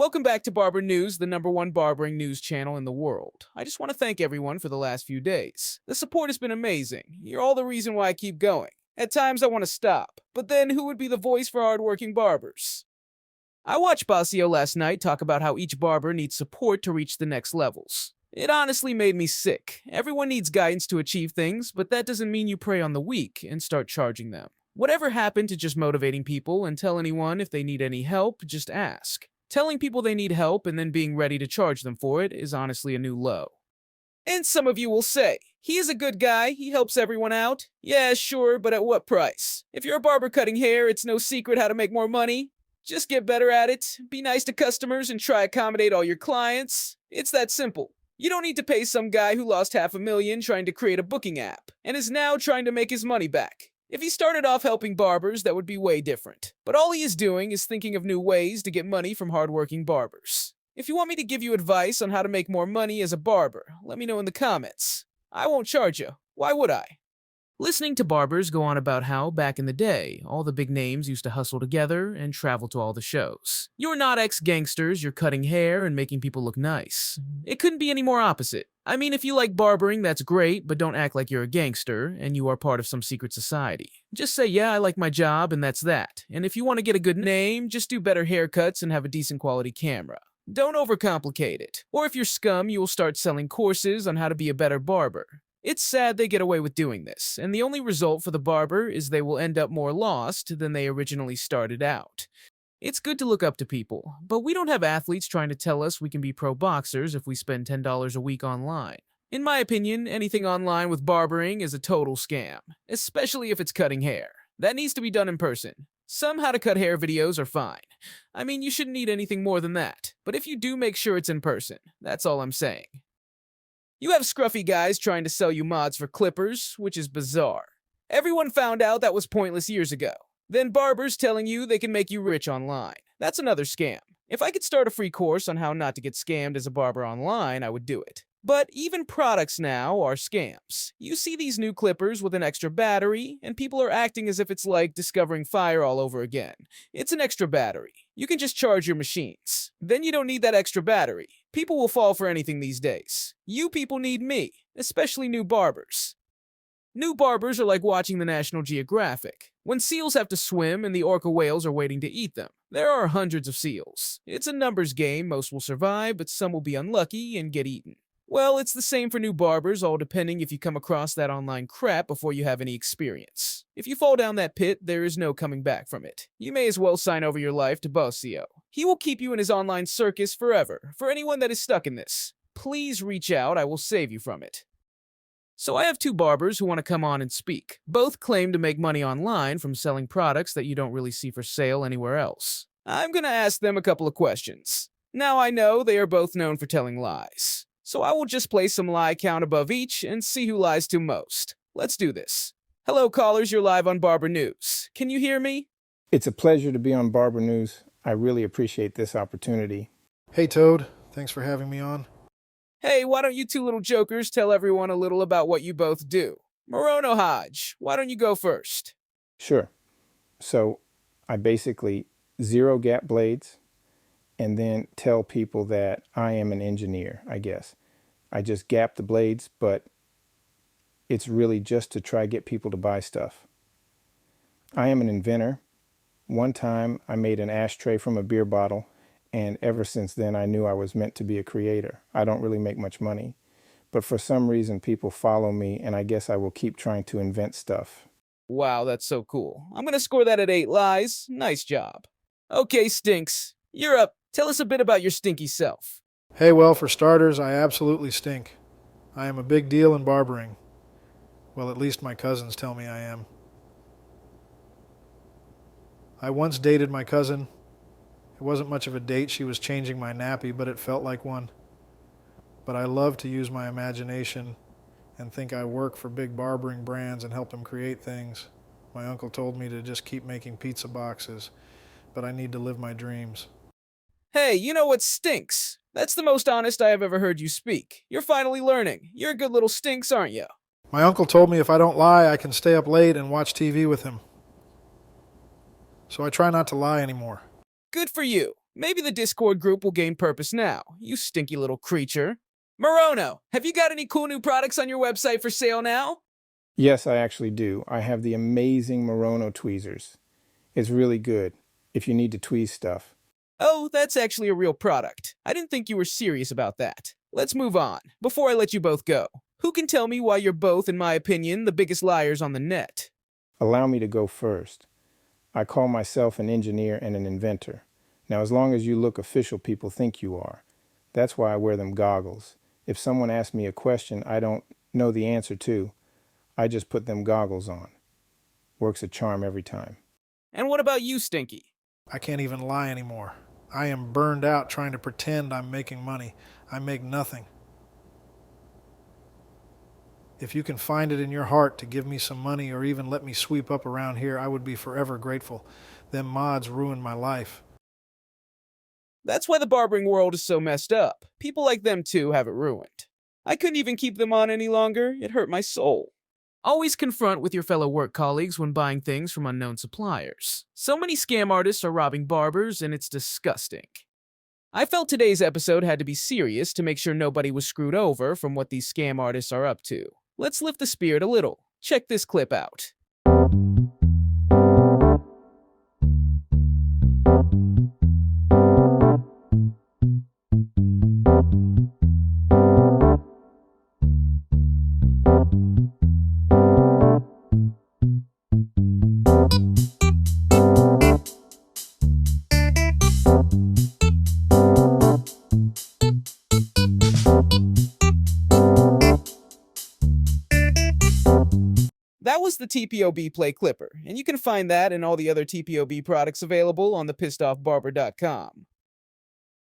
Welcome back to Barber News, the #1 barbering news channel in the world. I just want to thank everyone for the last few days. The support has been amazing. You're all the reason why I keep going. At times I want to stop, but then who would be the voice for hardworking barbers? I watched Basio last night talk about how each barber needs support to reach the next levels. It honestly made me sick. Everyone needs guidance to achieve things, but that doesn't mean you prey on the weak and start charging them. Whatever happened to just motivating people and tell anyone if they need any help, just ask? Telling people they need help and then being ready to charge them for it is honestly a new low. And some of you will say, he is a good guy, he helps everyone out. Yeah, sure, but at what price? If you're a barber cutting hair, it's no secret how to make more money. Just get better at it, be nice to customers, and try accommodate all your clients. It's that simple. You don't need to pay some guy who lost $500,000 trying to create a booking app, and is now trying to make his money back. If he started off helping barbers, that would be way different. But all he is doing is thinking of new ways to get money from hardworking barbers. If you want me to give you advice on how to make more money as a barber, let me know in the comments. I won't charge you. Why would I? Listening to barbers go on about how, back in the day, all the big names used to hustle together and travel to all the shows. You're not ex-gangsters, you're cutting hair and making people look nice. It couldn't be any more opposite. I mean, if you like barbering, that's great, but don't act like you're a gangster and you are part of some secret society. Just say, yeah, I like my job, and that's that. And if you want to get a good name, just do better haircuts and have a decent quality camera. Don't overcomplicate it. Or if you're scum, you will start selling courses on how to be a better barber. It's sad they get away with doing this, and the only result for the barber is they will end up more lost than they originally started out. It's good to look up to people, but we don't have athletes trying to tell us we can be pro boxers if we spend $10 a week online. In my opinion, anything online with barbering is a total scam, especially if it's cutting hair. That needs to be done in person. Some how to cut hair videos are fine. I mean, you shouldn't need anything more than that, but if you do, make sure it's in person. That's all I'm saying. You have scruffy guys trying to sell you mods for clippers, which is bizarre. Everyone found out that was pointless years ago. Then barbers telling you they can make you rich online. That's another scam. If I could start a free course on how not to get scammed as a barber online, I would do it. But even products now are scams. You see these new clippers with an extra battery, and people are acting as if it's like discovering fire all over again. It's an extra battery. You can just charge your machines. Then you don't need that extra battery. People will fall for anything these days. You people need me, especially new barbers. New barbers are like watching the National Geographic. When seals have to swim and the orca whales are waiting to eat them. There are hundreds of seals. It's a numbers game, most will survive, but some will be unlucky and get eaten. Well, it's the same for new barbers, all depending if you come across that online crap before you have any experience. If you fall down that pit, there is no coming back from it. You may as well sign over your life to Basio. He will keep you in his online circus forever. For anyone that is stuck in this, please reach out, I will save you from it. So I have two barbers who want to come on and speak. Both claim to make money online from selling products that you don't really see for sale anywhere else. I'm gonna ask them a couple of questions. Now I know they are both known for telling lies. So I will just place some lie count above each and see who lies to most. Let's do this. Hello callers, you're live on Barber News. Can you hear me? It's a pleasure to be on Barber News. I really appreciate this opportunity. Hey Toad, thanks for having me on. Hey, why don't you two little jokers tell everyone a little about what you both do? Morono Hodge, why don't you go first? Sure. So I basically zero gap blades and then tell people that I am an engineer, I guess. I just gap the blades, but it's really just to try get people to buy stuff. I am an inventor. One time I made an ashtray from a beer bottle, and ever since then I knew I was meant to be a creator. I don't really make much money, but for some reason people follow me, and I guess I will keep trying to invent stuff. Wow, that's so cool. I'm gonna score that at 8 lies. Nice job. Okay, Stinks, you're up. Tell us a bit about your stinky self. Hey, well, for starters, I absolutely stink. I am a big deal in barbering. Well, at least my cousins tell me I am. I once dated my cousin. It wasn't much of a date, she was changing my nappy, but it felt like one. But I love to use my imagination and think I work for big barbering brands and help them create things. My uncle told me to just keep making pizza boxes, but I need to live my dreams. Hey, you know what stinks? That's the most honest I have ever heard you speak. You're finally learning. You're a good little Stinks, aren't you? My uncle told me if I don't lie, I can stay up late and watch TV with him. So I try not to lie anymore. Good for you. Maybe the Discord group will gain purpose now, you stinky little creature. Morono, have you got any cool new products on your website for sale now? Yes, I actually do. I have the amazing Morono tweezers. It's really good if you need to tweeze stuff. Oh, that's actually a real product. I didn't think you were serious about that. Let's move on, before I let you both go. Who can tell me why you're both, in my opinion, the biggest liars on the net? Allow me to go first. I call myself an engineer and an inventor. Now, as long as you look official, people think you are. That's why I wear them goggles. If someone asks me a question I don't know the answer to, I just put them goggles on. Works a charm every time. And what about you, Stinky? I can't even lie anymore. I am burned out trying to pretend I'm making money. I make nothing. If you can find it in your heart to give me some money or even let me sweep up around here, I would be forever grateful. Them mods ruined my life. That's why the barbering world is so messed up. People like them too have it ruined. I couldn't even keep them on any longer. It hurt my soul. Always confront with your fellow work colleagues when buying things from unknown suppliers. So many scam artists are robbing barbers, and it's disgusting. I felt today's episode had to be serious to make sure nobody was screwed over from what these scam artists are up to. Let's lift the spirit a little. Check this clip out. That was the TPOB Play Clipper, and you can find that and all the other TPOB products available on the pissedoffbarber.com.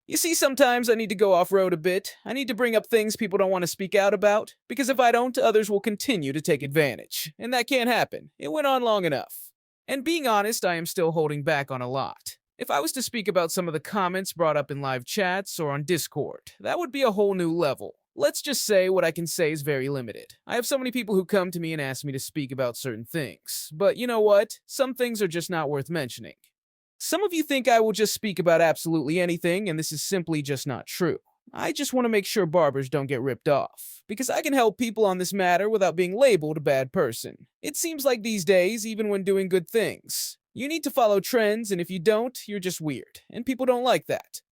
You see, sometimes I need to go off-road a bit. I need to bring up things people don't want to speak out about, because if I don't, others will continue to take advantage. And that can't happen. It went on long enough. And being honest, I am still holding back on a lot. If I was to speak about some of the comments brought up in live chats or on Discord, that would be a whole new level. Let's just say what I can say is very limited. I have so many people who come to me and ask me to speak about certain things. But you know what? Some things are just not worth mentioning. Some of you think I will just speak about absolutely anything, and this is simply just not true. I just want to make sure barbers don't get ripped off, because I can help people on this matter without being labeled a bad person. It seems like these days, even when doing good things, you need to follow trends, and if you don't, you're just weird, and people don't like that.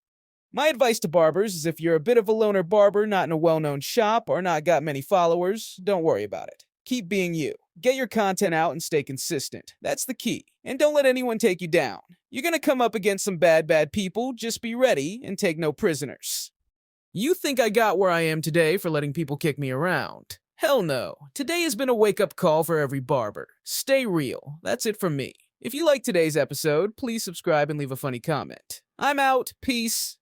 My advice to barbers is if you're a bit of a loner barber not in a well-known shop or not got many followers, don't worry about it. Keep being you. Get your content out and stay consistent. That's the key. And don't let anyone take you down. You're gonna come up against some bad people, just be ready and take no prisoners. You think I got where I am today for letting people kick me around? Hell no. Today has been a wake-up call for every barber. Stay real. That's it from me. If you liked today's episode, please subscribe and leave a funny comment. I'm out. Peace.